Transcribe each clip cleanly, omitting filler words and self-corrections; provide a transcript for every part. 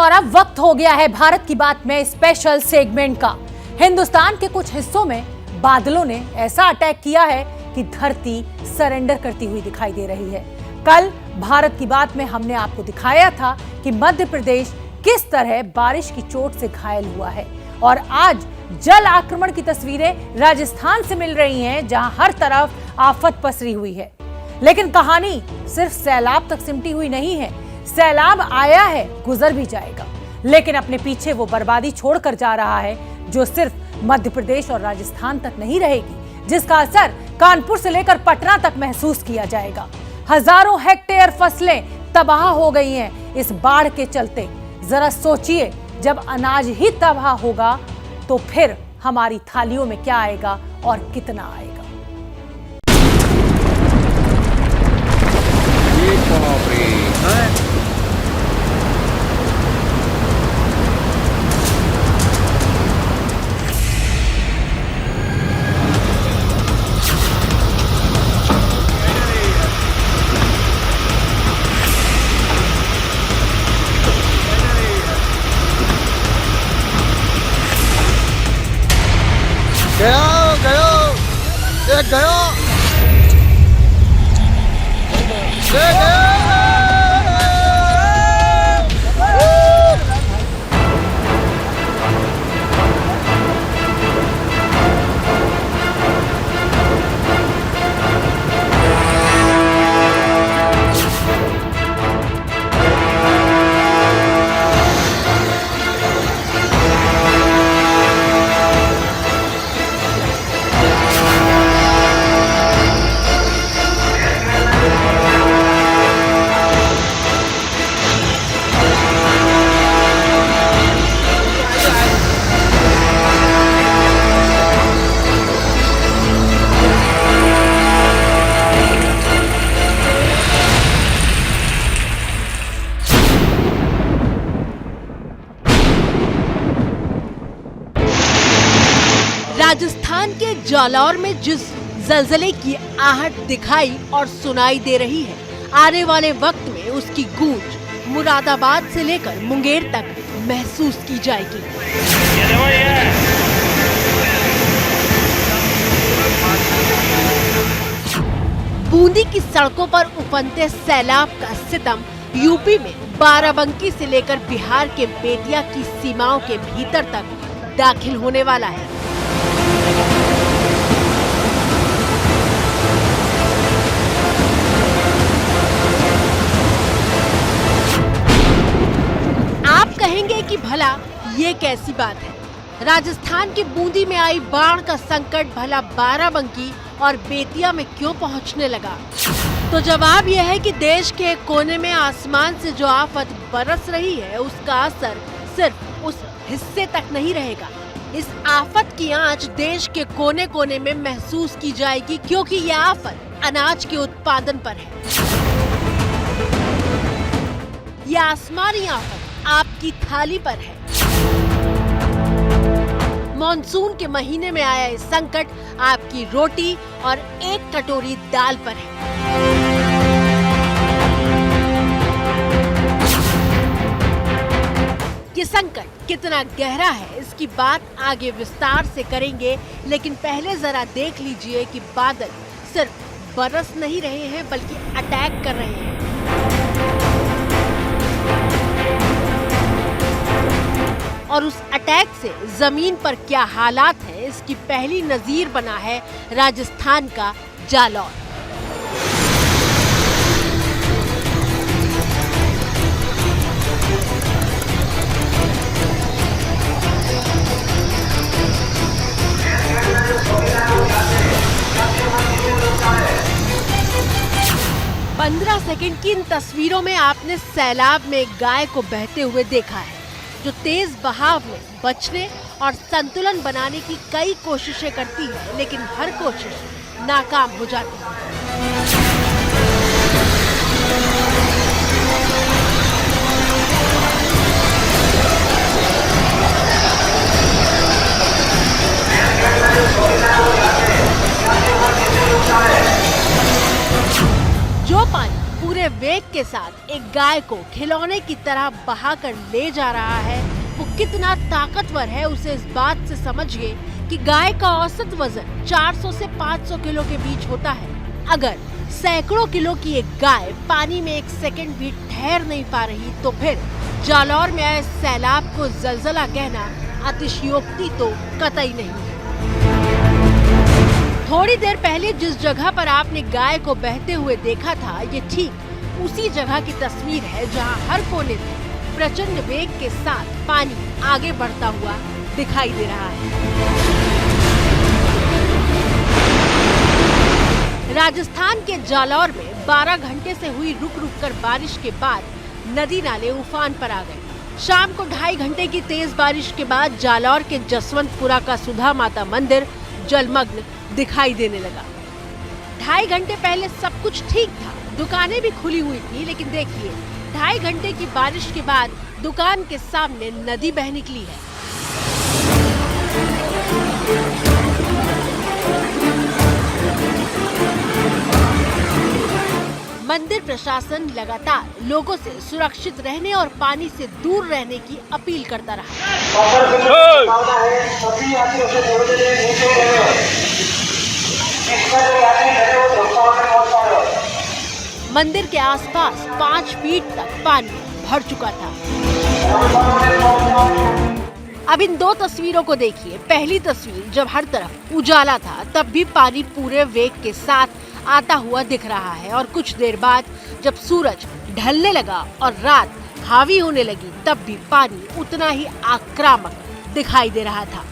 और अब वक्त हो गया है भारत की बात में स्पेशल सेगमेंट का। हिंदुस्तान के कुछ हिस्सों में बादलों ने ऐसा अटैक किया है कि धरती सरेंडर करती हुई दिखाई दे रही है। कल भारत की बात में हमने आपको दिखाया था कि मध्य प्रदेश किस तरह बारिश की चोट से घायल हुआ है, और आज जल आक्रमण की तस्वीरें राजस्थान से मिल रही हैं, जहां हर तरफ आफत पसरी हुई है। लेकिन कहानी सिर्फ सैलाब तक सिमटी हुई नहीं है। सैलाब आया है, गुजर भी जाएगा, लेकिन अपने पीछे वो बर्बादी छोड़कर जा रहा है जो सिर्फ मध्य प्रदेश और राजस्थान तक नहीं रहेगी, जिसका असर कानपुर से लेकर पटना तक महसूस किया जाएगा। हजारों हेक्टेयर फसलें तबाह हो गई हैं इस बाढ़ के चलते। जरा सोचिए, जब अनाज ही तबाह होगा तो फिर हमारी थालियों में क्या आएगा और कितना आएगा। राजस्थान के जालौर में जिस जलजले की आहट दिखाई और सुनाई दे रही है, आने वाले वक्त में उसकी गूंज मुरादाबाद से लेकर मुंगेर तक महसूस की जाएगी। बूंदी की सड़कों पर उफनते सैलाब का सितम यूपी में बाराबंकी से लेकर बिहार के बेतिया की सीमाओं के भीतर तक दाखिल होने वाला है। आप कहेंगे कि भला ये कैसी बात है, राजस्थान की बूंदी में आई बाढ़ का संकट भला बाराबंकी और बेतिया में क्यों पहुंचने लगा? तो जवाब यह है कि देश के एक कोने में आसमान से जो आफत बरस रही है, उसका असर सिर्फ उस हिस्से तक नहीं रहेगा। इस आफत की आंच देश के कोने कोने में महसूस की जाएगी, क्योंकि यह आफत अनाज के उत्पादन पर है। यह आसमानी आफत आपकी थाली पर है। मॉनसून के महीने में आया ये संकट आपकी रोटी और एक कटोरी दाल पर है। ये संकट कितना गहरा है, इसकी बात आगे विस्तार से करेंगे, लेकिन पहले जरा देख लीजिए कि बादल सिर्फ बरस नहीं रहे हैं बल्कि अटैक कर रहे हैं। और उस अटैक से जमीन पर क्या हालात हैं, इसकी पहली नजीर बना है राजस्थान का जालौर। पंद्रह सेकंड की इन तस्वीरों में आपने सैलाब में एक गाय को बहते हुए देखा है, जो तेज बहाव में बचने और संतुलन बनाने की कई कोशिशें करती है, लेकिन हर कोशिश नाकाम हो जाती है। जो पानी पूरे वेग के साथ एक गाय को खिलौने की तरह बहाकर ले जा रहा है, वो कितना ताकतवर है उसे इस बात से समझिए कि गाय का औसत वजन 400 से 500 किलो के बीच होता है। अगर सैकड़ों किलो की एक गाय पानी में एक सेकंड भी ठहर नहीं पा रही तो फिर जालौर में आए सैलाब को जलजला कहना अतिशयोक्ति तो कतई नहीं है। थोड़ी देर पहले जिस जगह पर आपने गाय को बहते हुए देखा था, ये ठीक उसी जगह की तस्वीर है जहां हर कोने में प्रचंड वेग के साथ पानी आगे बढ़ता हुआ दिखाई दे रहा है। राजस्थान के जालौर में 12 घंटे से हुई रुक रुक कर बारिश के बाद नदी नाले उफान पर आ गए। शाम को 2.5 घंटे की तेज बारिश के बाद जालौर के जसवंतपुरा का सुधा माता मंदिर जलमग्न दिखाई देने लगा। 2.5 घंटे पहले सब कुछ ठीक था, दुकानें भी खुली हुई थी, लेकिन देखिए 2.5 घंटे की बारिश के बाद दुकान के सामने नदी बह निकली है। मंदिर प्रशासन लगातार लोगों से सुरक्षित रहने और पानी से दूर रहने की अपील करता रहा। मंदिर के आसपास 5 फीट तक पानी भर चुका था। अब इन 2 तस्वीरों को देखिए। पहली तस्वीर जब हर तरफ उजाला था तब भी पानी पूरे वेग के साथ आता हुआ दिख रहा है, और कुछ देर बाद जब सूरज ढलने लगा और रात हावी होने लगी तब भी पानी उतना ही आक्रामक दिखाई दे रहा था।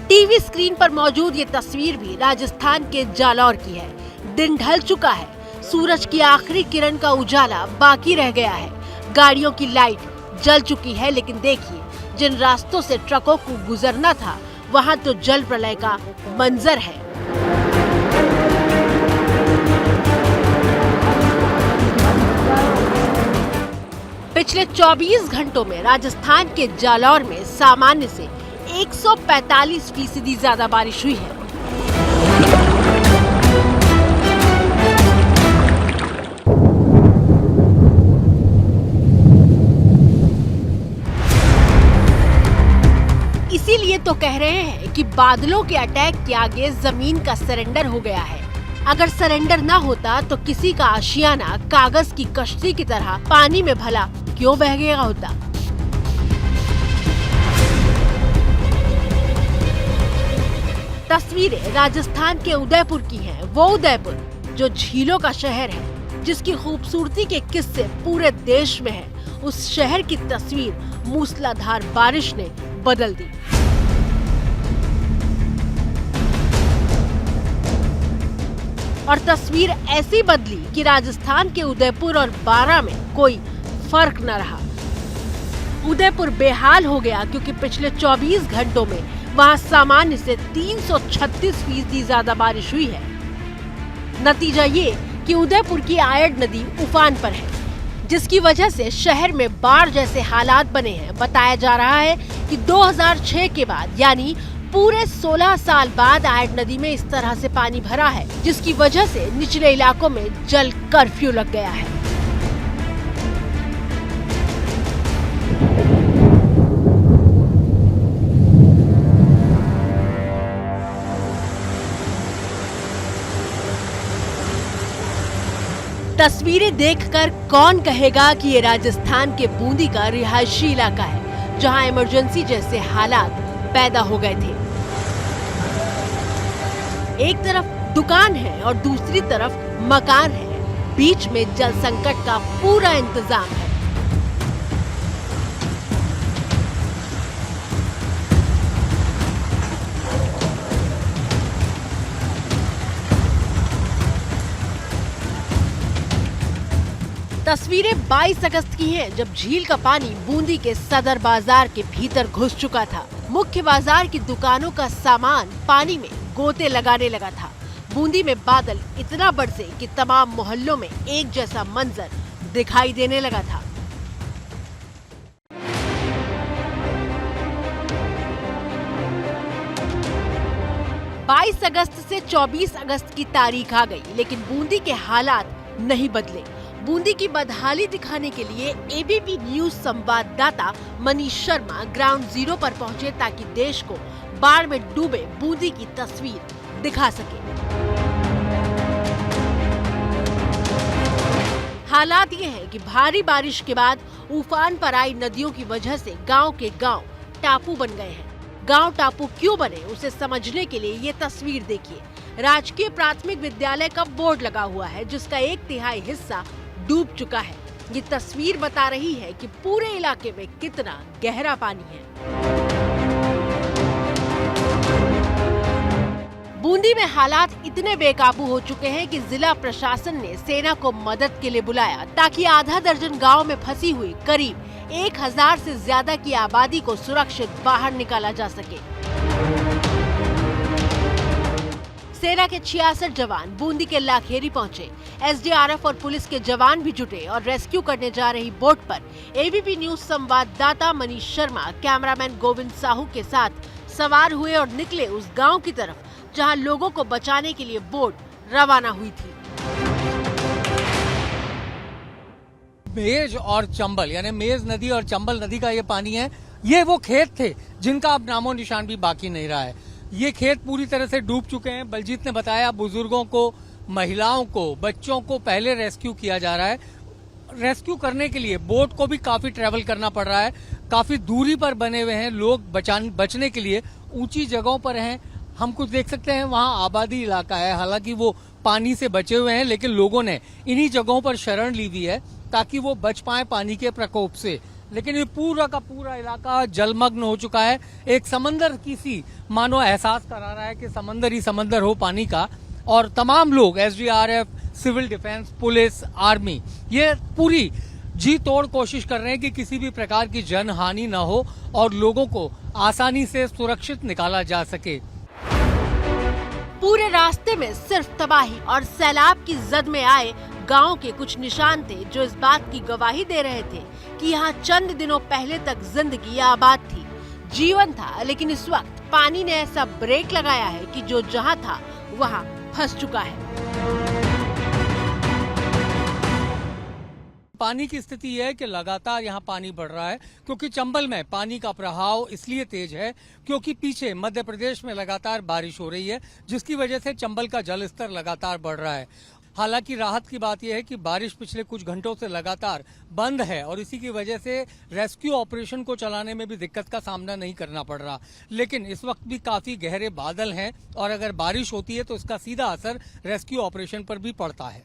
टीवी स्क्रीन पर मौजूद ये तस्वीर भी राजस्थान के जालौर की है। दिन ढल चुका है, सूरज की आखिरी किरण का उजाला बाकी रह गया है। गाड़ियों की लाइट जल चुकी है, लेकिन देखिए जिन रास्तों से ट्रकों को गुजरना था वहां तो जल प्रलय का मंजर है। पिछले 24 घंटों में राजस्थान के जालौर में सामान्य से 145% ज्यादा बारिश हुई है। इसीलिए तो कह रहे हैं कि बादलों के अटैक के आगे जमीन का सरेंडर हो गया है। अगर सरेंडर ना होता तो किसी का आशियाना कागज की कश्ती की तरह पानी में भला क्यों बह गया होता। तस्वीरें राजस्थान के उदयपुर की हैं, वो उदयपुर जो झीलों का शहर है, जिसकी खूबसूरती के किस्से पूरे देश में हैं। उस शहर की तस्वीर मूसलाधार बारिश ने बदल दी। और तस्वीर ऐसी बदली कि राजस्थान के उदयपुर और बारां में कोई फर्क न रहा। उदयपुर बेहाल हो गया क्योंकि पिछले 24 घंटों में वहां सामान्य से 336% ज्यादा बारिश हुई है। नतीजा ये कि उदयपुर की आयड़ नदी उफान पर है, जिसकी वजह से शहर में बाढ़ जैसे हालात बने हैं। बताया जा रहा है कि 2006 के बाद यानी पूरे 16 साल बाद आयड़ नदी में इस तरह से पानी भरा है, जिसकी वजह से निचले इलाकों में जल कर्फ्यू लग गया है। तस्वीरें देखकर कौन कहेगा कि ये राजस्थान के बूंदी का रिहायशी इलाका है, जहां इमरजेंसी जैसे हालात पैदा हो गए थे। एक तरफ दुकान है और दूसरी तरफ मकान है, बीच में जल संकट का पूरा इंतजाम है। तस्वीरें 22 अगस्त की हैं, जब झील का पानी बूंदी के सदर बाजार के भीतर घुस चुका था। मुख्य बाजार की दुकानों का सामान पानी में गोते लगाने लगा था। बूंदी में बादल इतना बरसे कि तमाम मोहल्लों में एक जैसा मंजर दिखाई देने लगा था। 22 अगस्त से 24 अगस्त की तारीख आ गई, लेकिन बूंदी के हालात नहीं बदले। बूंदी की बदहाली दिखाने के लिए एबीपी न्यूज संवाददाता मनीष शर्मा ग्राउंड जीरो पर पहुंचे ताकि देश को बाढ़ में डूबे बूंदी की तस्वीर दिखा सके। हालात ये हैं कि भारी बारिश के बाद उफान पर आई नदियों की वजह से गांव के गांव टापू बन गए हैं। गांव टापू क्यों बने उसे समझने के लिए ये तस्वीर देखिए। राजकीय प्राथमिक विद्यालय का बोर्ड लगा हुआ है जिसका 1/3 हिस्सा डूब चुका है। ये तस्वीर बता रही है कि पूरे इलाके में कितना गहरा पानी है। बूंदी में हालात इतने बेकाबू हो चुके हैं कि जिला प्रशासन ने सेना को मदद के लिए बुलाया ताकि आधा दर्जन गांव में फंसी हुई करीब 1000 से ज्यादा की आबादी को सुरक्षित बाहर निकाला जा सके। सेना के 66 जवान बूंदी के लाखेरी पहुंचे। एसडीआरएफ और पुलिस के जवान भी जुटे और रेस्क्यू करने जा रही बोट पर एबीपी न्यूज संवाददाता मनीष शर्मा कैमरामैन गोविंद साहू के साथ सवार हुए और निकले उस गांव की तरफ जहां लोगों को बचाने के लिए बोट रवाना हुई थी। मेज और चंबल यानी मेज नदी और चंबल नदी का ये पानी है। ये वो खेत थे जिनका अब नामो निशान भी बाकी नहीं रहा है। ये खेत पूरी तरह से डूब चुके हैं। बलजीत ने बताया बुजुर्गों को, महिलाओं को, बच्चों को पहले रेस्क्यू किया जा रहा है। रेस्क्यू करने के लिए बोट को भी काफी ट्रेवल करना पड़ रहा है। काफी दूरी पर बने हुए हैं लोग। बचने के लिए ऊंची जगहों पर हैं। हम कुछ देख सकते हैं वहां आबादी इलाका है, हालांकि वो पानी से बचे हुए हैं, लेकिन लोगों ने इन्हीं जगहों पर शरण ली हुई है ताकि वो बच पाए पानी के प्रकोप से। लेकिन ये पूरा का पूरा इलाका जलमग्न हो चुका है। एक समंदर की सी मानो एहसास करा रहा है कि समंदर ही समंदर हो पानी का। और तमाम लोग SDRF, civil defence, police, army ये पूरी जी तोड़ कोशिश कर रहे हैं कि किसी भी प्रकार की जन हानि न हो और लोगों को आसानी से सुरक्षित निकाला जा सके। पूरे रास्ते में सिर्फ तबाही और सैलाब की जद में आए गांव के कुछ निशान थे जो इस बात की गवाही दे रहे थे कि यहाँ चंद दिनों पहले तक जिंदगी आबाद थी, जीवन था। लेकिन इस वक्त पानी ने ऐसा ब्रेक लगाया है कि जो जहाँ था वहाँ फंस चुका है। पानी की स्थिति यह है कि लगातार यहाँ पानी बढ़ रहा है क्योंकि चंबल में पानी का प्रवाह इसलिए तेज है क्योंकि पीछे मध्य प्रदेश में लगातार बारिश हो रही है, जिसकी वजह से चंबल का जल स्तर लगातार बढ़ रहा है। हालांकि राहत की बात यह है कि बारिश पिछले कुछ घंटों से लगातार बंद है और इसी की वजह से रेस्क्यू ऑपरेशन को चलाने में भी दिक्कत का सामना नहीं करना पड़ रहा। लेकिन इस वक्त भी काफी गहरे बादल हैं और अगर बारिश होती है तो इसका सीधा असर रेस्क्यू ऑपरेशन पर भी पड़ता है।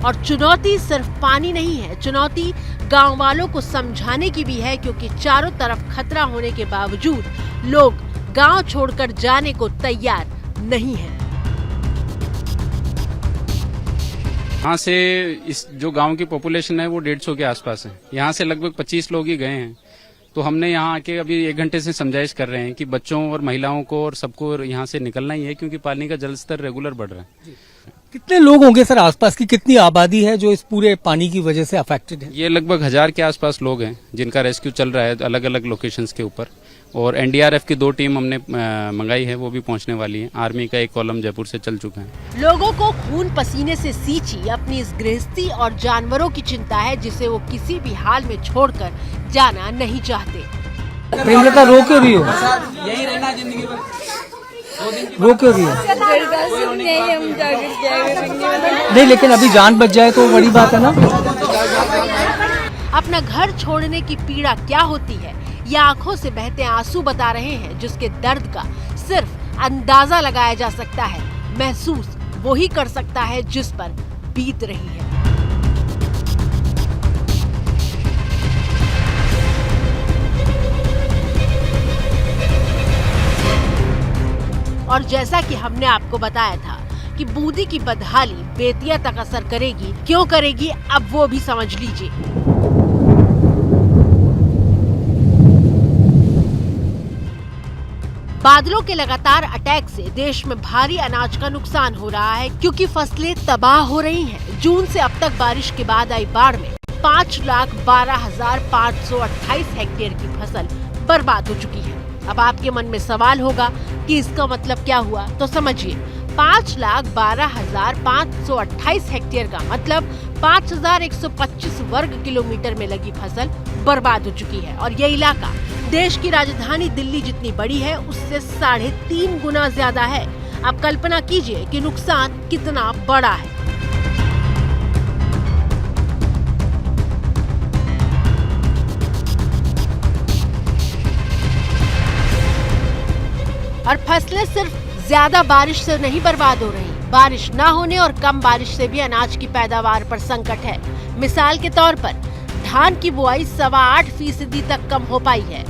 और चुनौती सिर्फ पानी नहीं है, चुनौती गांव वालों को समझाने की भी है क्योंकि चारों तरफ खतरा होने के बावजूद लोग गांव छोड़कर जाने को तैयार नहीं हैं। यहाँ से इस जो गांव की पॉपुलेशन है वो 150 के आसपास है। यहाँ से लगभग 25 लोग ही गए हैं। तो हमने यहाँ आके अभी 1 घंटे से समझाइश कर रहे हैं कि बच्चों और महिलाओं को और सबको यहाँ से निकलना ही है क्योंकि पानी का जल स्तर रेगुलर बढ़ रहा है। कितने लोग होंगे सर? आसपास की कितनी आबादी है जो इस पूरे पानी की वजह से अफेक्टेड है? ये लगभग 1000 के आसपास लोग हैं जिनका रेस्क्यू चल रहा है अलग अलग लोकेशंस के ऊपर। और एनडीआरएफ की 2 टीम हमने मंगाई है, वो भी पहुंचने वाली है। आर्मी का 1 कॉलम जयपुर से चल चुका है। लोगों को खून पसीने से सींची अपनी इस गृहस्थी और जानवरों की चिंता है जिसे वो किसी भी हाल में छोड़कर जाना नहीं चाहते। प्रेमलता रो क्यों रही हो? यही रहना जिंदगी भर। रो क्यों रही हो? नहीं, लेकिन अभी जान बच जाए तो बड़ी बात है ना। अपना घर छोड़ने की पीड़ा क्या होती है ये आंखों से बहते आंसू बता रहे हैं, जिसके दर्द का सिर्फ अंदाजा लगाया जा सकता है। महसूस वो ही कर सकता है जिस पर बीत रही है। और जैसा कि हमने आपको बताया था कि बूंदी की बदहाली बेतिया तक असर करेगी, क्यों करेगी अब वो भी समझ लीजिए। बादलों के लगातार अटैक से देश में भारी अनाज का नुकसान हो रहा है क्योंकि फसलें तबाह हो रही हैं। जून से अब तक बारिश के बाद आई बाढ़ में 5,12,528 हेक्टेयर की फसल बर्बाद हो चुकी है। अब आपके मन में सवाल होगा कि इसका मतलब क्या हुआ, तो समझिए 5,12,528 हेक्टेयर का मतलब 5,125 वर्ग किलोमीटर में लगी फसल बर्बाद हो चुकी है। और ये इलाका देश की राजधानी दिल्ली जितनी बड़ी है उससे 3.5 गुना ज्यादा है। आप कल्पना कीजिए कि नुकसान कितना बड़ा है। और फसलें सिर्फ ज्यादा बारिश से नहीं बर्बाद हो रही, बारिश न होने और कम बारिश से भी अनाज की पैदावार पर संकट है। मिसाल के तौर पर धान की बुआई 8.25% तक कम हो पाई है।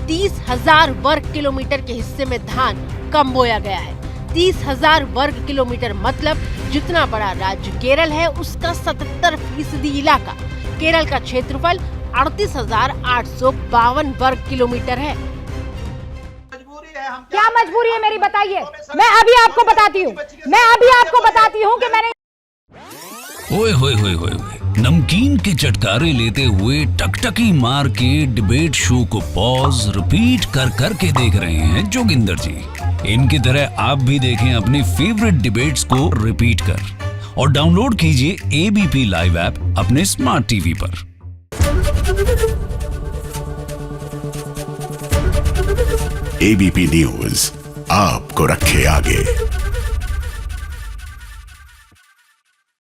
30,000 वर्ग किलोमीटर के हिस्से में धान कम बोया गया है। 30,000 वर्ग किलोमीटर मतलब जितना बड़ा राज्य केरल है उसका 77% इलाका। केरल का क्षेत्रफल 38,852 वर्ग किलोमीटर है। क्या मजबूरी है मेरी, बताइए। मैं अभी आपको बताती हूँ कि मैंने ओए होए होए होए नमकीन के चटकारे लेते हुए टकटकी मार के डिबेट शो को पॉज रिपीट कर करके देख रहे हैं जोगिंदर जी। इनकी तरह आप भी देखें अपने फेवरेट डिबेट्स को रिपीट कर और डाउनलोड कीजिए ABP लाइव ऐप अपने स्मार्ट टीवी पर। ABP न्यूज आपको रखे आगे।